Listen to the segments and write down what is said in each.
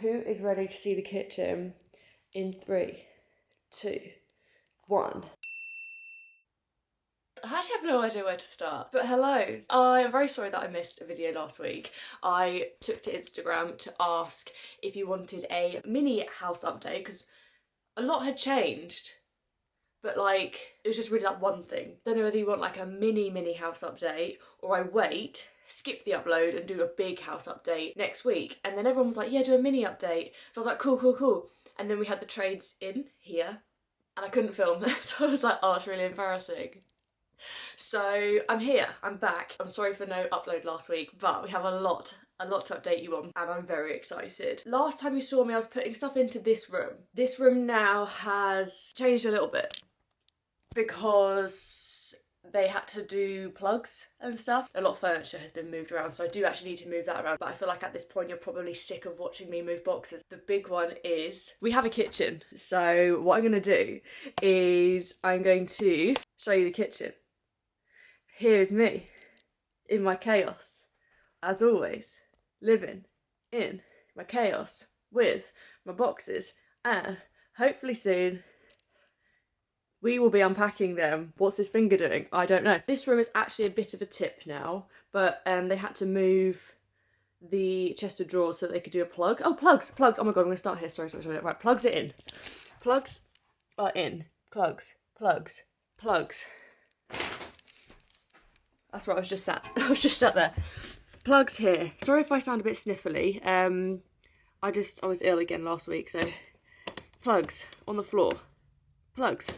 Who is ready to see the kitchen in 3, 2, 1? I actually have no idea where to start, but hello. I am very sorry that I missed a video last week. I took to Instagram to ask if you wanted a mini house update because a lot had changed, but like it was just really like one thing. Don't know whether you want like a mini house update or I wait, skip the upload and do a big house update next week. And then everyone was like, yeah, do a mini update. So I was like, cool. And then we had the trades in here and I couldn't film. So I was like, oh, it's really embarrassing. So I'm here, I'm back. I'm sorry for no upload last week, but we have a lot to update you on and I'm very excited. Last time you saw me, I was putting stuff into this room. This room now has changed a little bit because they had to do plugs and stuff. A lot of furniture has been moved around, so I do actually need to move that around, but I feel like at this point you're probably sick of watching me move boxes. The big one is we have a kitchen. So what I'm gonna do is I'm going to show you the kitchen. Here's me in my chaos, as always, living in my chaos with my boxes, and hopefully soon we will be unpacking them. What's this finger doing? I don't know. This room is actually a bit of a tip now, but they had to move the chest of drawers so that they could do a plug. Oh, plugs. Oh my God, I'm gonna start here. Sorry. Right, plugs are in. Plugs are in. Plugs. That's where I was just sat. I was just sat there. Plugs here. Sorry if I sound a bit sniffly. I was ill again last week, so plugs on the floor. Plugs.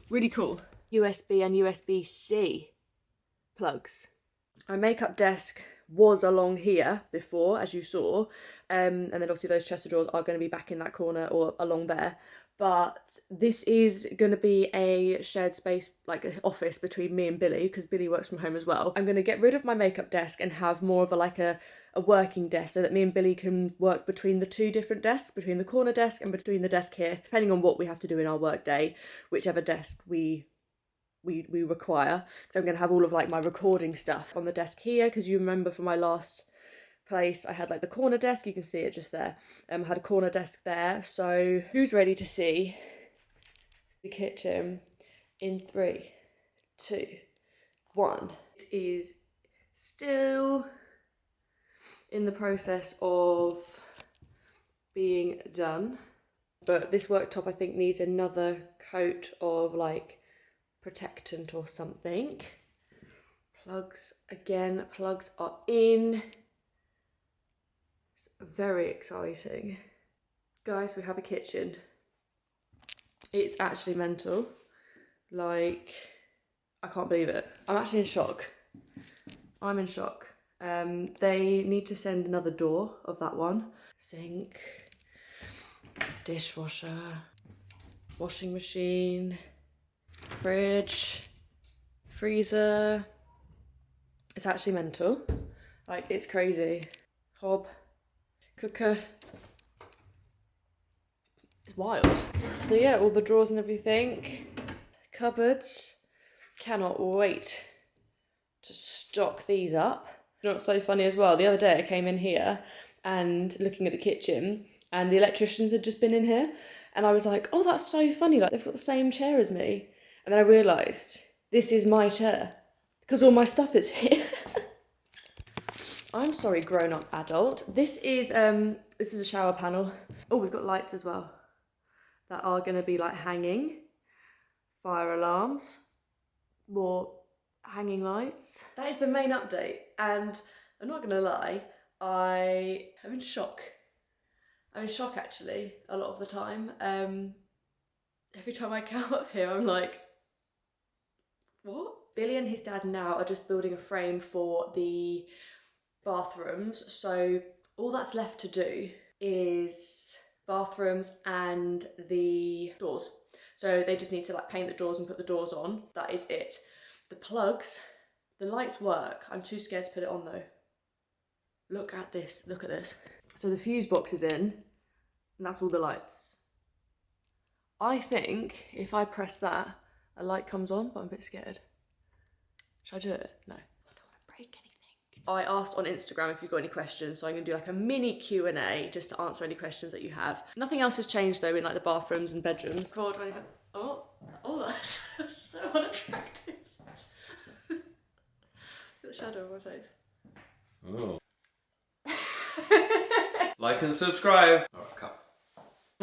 Really cool. USB and USB-C plugs. My makeup desk was along here before, as you saw, and then obviously those chest of drawers are going to be back in that corner or along there. But this is going to be a shared space, like an office between me and Billy, because Billy works from home as well. I'm going to get rid of my makeup desk and have more of a working desk so that me and Billy can work between the two different desks, between the corner desk and between the desk here, depending on what we have to do in our work day, whichever desk we require. So I'm going to have all of like my recording stuff on the desk here, because you remember from my last place I had like the corner desk, you can see it just there. I had a corner desk there. So who's ready to see the kitchen in 3, 2, 1? It is still in the process of being done, but this worktop I think needs another coat of like protectant or something. Plugs again, plugs are in. Very exciting. Guys, we have a kitchen. It's actually mental. Like, I can't believe it. I'm actually in shock. I'm in shock. They need to send another door of that one. Sink, dishwasher, washing machine, fridge, freezer. It's actually mental. Like, it's crazy. Hob. Cooker. It's wild. So yeah, all the drawers and everything. Cupboards. Cannot wait to stock these up. You know what's so funny as well? The other day I came in here and looking at the kitchen and the electricians had just been in here and I was like, oh, that's so funny. Like they've got the same chair as me. And then I realised this is my chair because all my stuff is here. I'm sorry, grown-up adult. This is a shower panel. Oh, we've got lights as well that are going to be like hanging. Fire alarms. More hanging lights. That is the main update. And I'm not going to lie, I am in shock. I'm in shock actually, a lot of the time. Every time I come up here, I'm like, what? Billy and his dad now are just building a frame for the bathrooms, so all that's left to do is bathrooms and the doors. So they just need to like paint the doors and put the doors on. That is it. The plugs, the lights work. I'm too scared to put it on though. Look at this, look at this. So the fuse box is in and that's all the lights. I think if I press that, a light comes on, but I'm a bit scared. Should I do it? No. I don't want to break anything. I asked on Instagram if you've got any questions, so I'm gonna do like a mini Q&A just to answer any questions that you have. Nothing else has changed though in like the bathrooms and bedrooms. Oh, that's so unattractive. The shadow of my face. Oh. Like and subscribe. Alright, cut.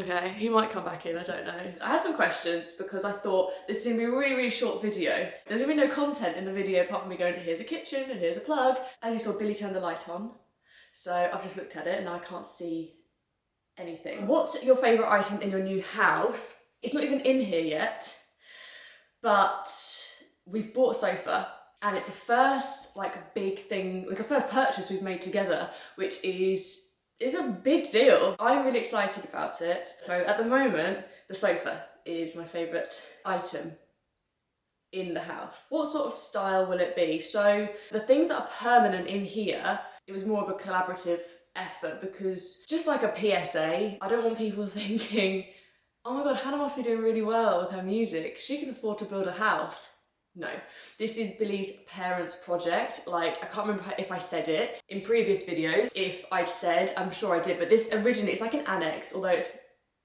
Okay, he might come back in, I don't know. I had some questions because I thought this is gonna be a really, really short video. There's gonna be no content in the video apart from me going to here's a kitchen and here's a plug. As you saw, Billy turned the light on. So I've just looked at it and now I can't see anything. What's your favourite item in your new house? It's not even in here yet, but we've bought a sofa and it's the first like big thing, it was the first purchase we've made together, which is a big deal. I'm really excited about it. So at the moment, the sofa is my favourite item in the house. What sort of style will it be? So the things that are permanent in here, it was more of a collaborative effort because just like a PSA, I don't want people thinking, oh my god, Hannah must be doing really well with her music. She can afford to build a house. No, this is Billy's parents' project. Like, I can't remember if I said it in previous videos. If I'd said, I'm sure I did, but this originally, it's like an annex, although it's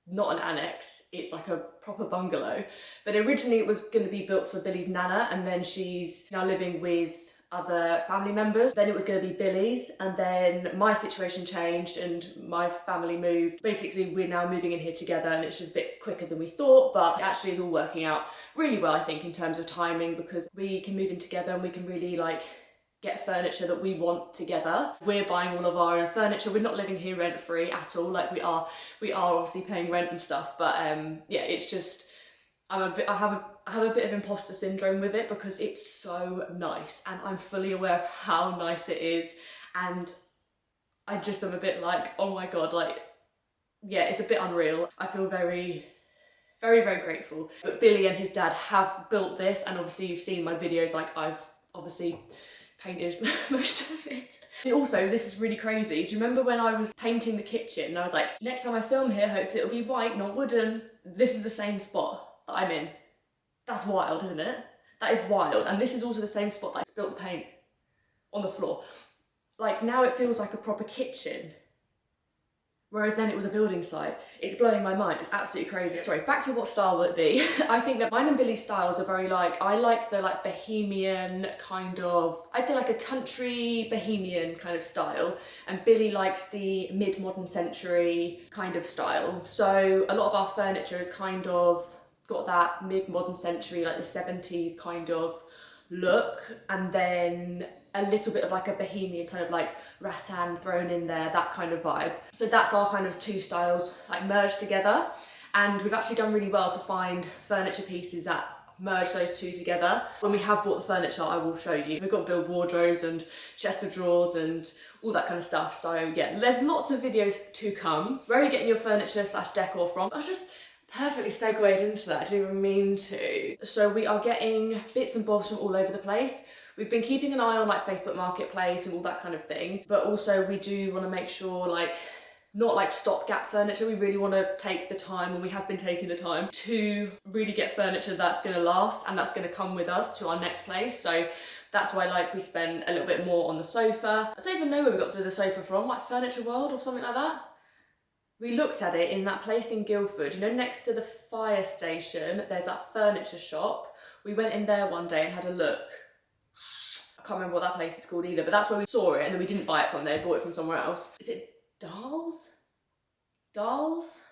not an annex, it's like a proper bungalow. But originally it was going to be built for Billy's nana, and then she's now living with other family members. Then it was going to be Billy's, and then my situation changed and my family moved. Basically, we're now moving in here together and it's just a bit quicker than we thought, but it actually is all working out really well, I think, in terms of timing, because we can move in together and we can really like get furniture that we want together. We're buying all of our own furniture. We're not living here rent-free at all. Like we are obviously paying rent and stuff, but yeah, it's just, I have a bit of imposter syndrome with it because it's so nice and I'm fully aware of how nice it is, and I just am a bit like, oh my god, like, yeah, it's a bit unreal. I feel very, very, very grateful. But Billy and his dad have built this, and obviously you've seen my videos, like I've obviously painted most of it. And also, this is really crazy. Do you remember when I was painting the kitchen and I was like, next time I film here, hopefully it'll be white, not wooden. This is the same spot that I'm in. That's wild, isn't it? That is wild. And this is also the same spot that I spilt the paint on the floor. Like, now it feels like a proper kitchen, whereas then it was a building site. It's blowing my mind. It's absolutely crazy. Sorry, back to what style will it be? I think that mine and Billy's styles are very like, I like the like bohemian kind of, I'd say like a country bohemian kind of style, and Billy likes the mid-modern century kind of style. So a lot of our furniture is kind of got that mid-modern century, like the 70s kind of look, and then a little bit of like a bohemian kind of like rattan thrown in there, that kind of vibe. So that's our kind of two styles like merged together, and we've actually done really well to find furniture pieces that merge those two together. When we have bought the furniture, I will show you. We've got build wardrobes and chest of drawers and all that kind of stuff. So yeah, there's lots of videos to come. Where are you getting your furniture / decor from? I was just perfectly segued into that, I didn't even mean to. So we are getting bits and bobs from all over the place. We've been keeping an eye on like Facebook Marketplace and all that kind of thing, but also we do want to make sure, like, not like stopgap furniture. We really want to take the time, and we have been taking the time to really get furniture that's going to last and that's going to come with us to our next place. So that's why like we spend a little bit more on the sofa. I don't even know where we got the sofa from, like Furniture World or something like that. We looked at it in that place in Guildford, you know, next to the fire station, there's that furniture shop. We went in there one day and had a look. I can't remember what that place is called either, but that's where we saw it, and then we didn't buy it from there, bought it from somewhere else. Is it Darls? Darls?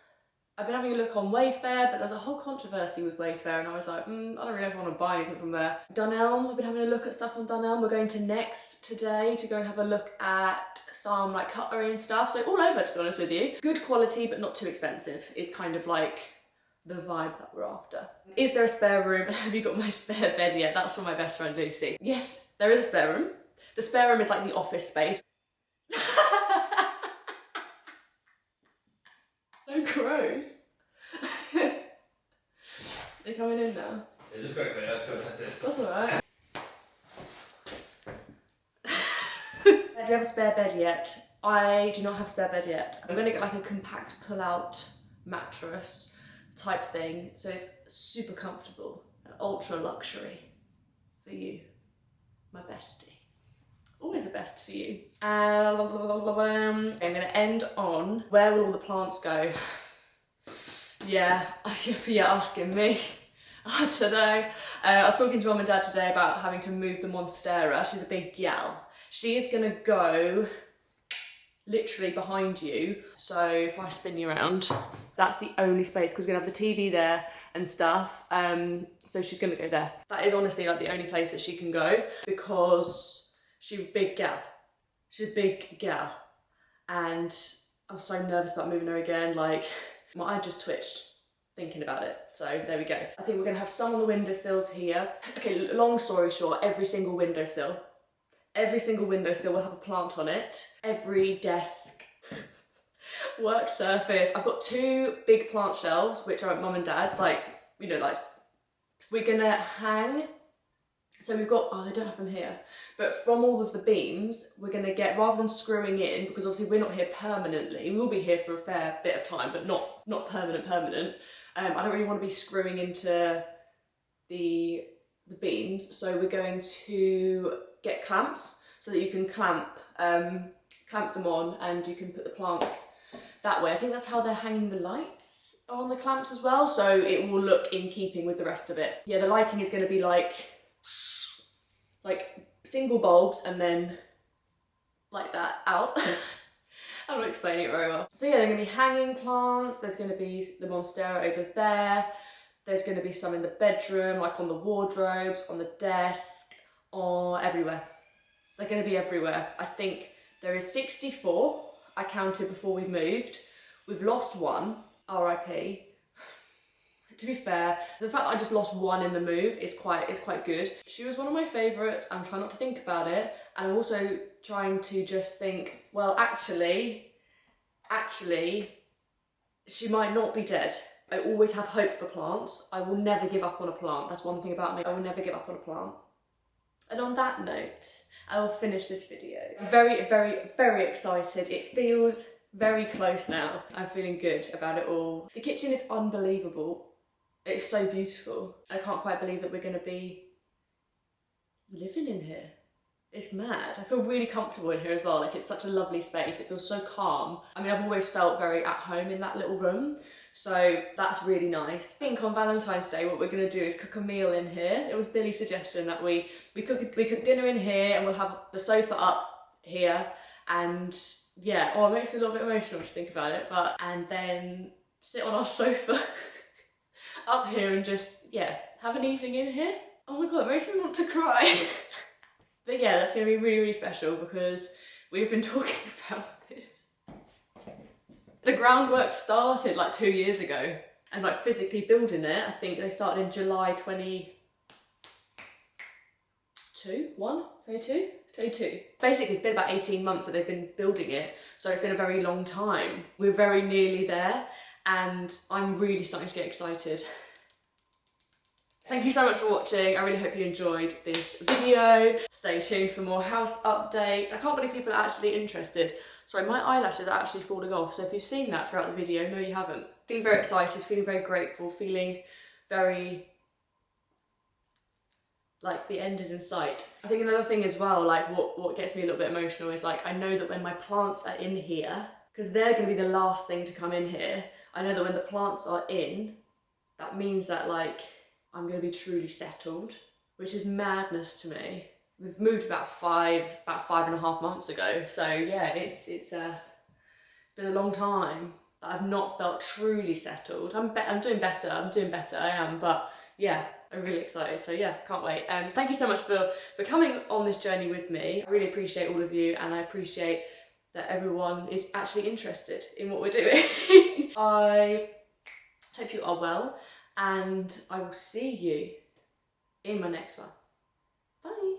I've been having a look on Wayfair, but there's a whole controversy with Wayfair, and I was like, I don't really know if I want to buy anything from there. Dunelm, I've been having a look at stuff on Dunelm. We're going to Next today to go and have a look at some like cutlery and stuff. So all over, to be honest with you. Good quality, but not too expensive is kind of like the vibe that we're after. Is there a spare room? Have you got my spare bed yet? That's from my best friend Lucy. Yes, there is a spare room. The spare room is like the office space. So gross. They're coming in now. Yeah, just quickly, let's go test this. That's alright. Do you have a spare bed yet? I do not have a spare bed yet. I'm going to get like a compact pull-out mattress type thing, so it's super comfortable and ultra luxury for you, my bestie. always the best for you. I'm gonna end on, where will all the plants go? Yeah, you're asking me. I don't know. I was talking to Mum and Dad today about having to move the monstera. She's a big gal. She is gonna go literally behind you. So if I spin you around, that's the only space, because we're gonna have the TV there and stuff. So she's gonna go there. That is honestly like the only place that she can go, because she's a big gal. She's a big gal. And I'm so nervous about moving her again. Like, my eye just twitched thinking about it. So there we go. I think we're gonna have some on the windowsills here. Okay, long story short, every single windowsill will have a plant on it. Every desk, work surface. I've got 2 big plant shelves, which are at Mum and Dad's, like, you know, like, we're gonna hang. So we've got, oh, they don't have them here. But from all of the beams, we're gonna get, rather than screwing in, because obviously we're not here permanently, we will be here for a fair bit of time, but not permanent. I don't really want to be screwing into the beams, so we're going to get clamps so that you can clamp them on, and you can put the plants that way. I think that's how they're hanging the lights on the clamps as well, so it will look in keeping with the rest of it. Yeah, the lighting is going to be like single bulbs and then like that out. I'm not explaining it very well. So yeah, they're going to be hanging plants. There's going to be the monstera over there. There's going to be some in the bedroom, like on the wardrobes, on the desk, or everywhere. They're going to be everywhere. I think there is 64. I counted before we moved. We've lost 1, RIP. To be fair, the fact that I just lost 1 in the move is quite good. She was one of my favourites. I'm trying not to think about it. And I'm also trying to just think, well, actually, she might not be dead. I always have hope for plants. I will never give up on a plant. That's one thing about me. I will never give up on a plant. And on that note, I will finish this video. I'm very, very, very excited. It feels very close now. I'm feeling good about it all. The kitchen is unbelievable. It's so beautiful. I can't quite believe that we're going to be living in here. It's mad. I feel really comfortable in here as well. Like, it's such a lovely space. It feels so calm. I mean, I've always felt very at home in that little room, so that's really nice. I think on Valentine's Day what we're going to do is cook a meal in here. It was Billy's suggestion that we cook dinner in here, and we'll have the sofa up here, and yeah, oh, it makes me a little bit emotional to think about it, but, and then sit on our sofa up here and just, yeah, have an evening in here. Oh my god, it makes me want to cry. But yeah, that's going to be really, really special, because we've been talking about this. The groundwork started like 2 years ago, and like physically building it, I think they started in July 22. Basically, it's been about 18 months that they've been building it, so it's been a very long time. We're very nearly there, and I'm really starting to get excited. Thank you so much for watching. I really hope you enjoyed this video. Stay tuned for more house updates. I can't believe people are actually interested. Sorry, my eyelashes are actually falling off, so if you've seen that throughout the video, no you haven't. Feeling very excited, feeling very grateful, feeling very like the end is in sight. I think another thing as well, like what gets me a little bit emotional is like, I know that when my plants are in here, because they're going to be the last thing to come in here, I know that when the plants are in, that means that like I'm going to be truly settled, which is madness to me. We've moved about 5.5 months ago, so yeah, it's been a long time that I've not felt truly settled. I'm doing better, I am, but yeah, I'm really excited, so yeah, can't wait. Thank you so much for coming on this journey with me. I really appreciate all of you, and I appreciate that everyone is actually interested in what we're doing. I hope you are well, and I will see you in my next one. Bye.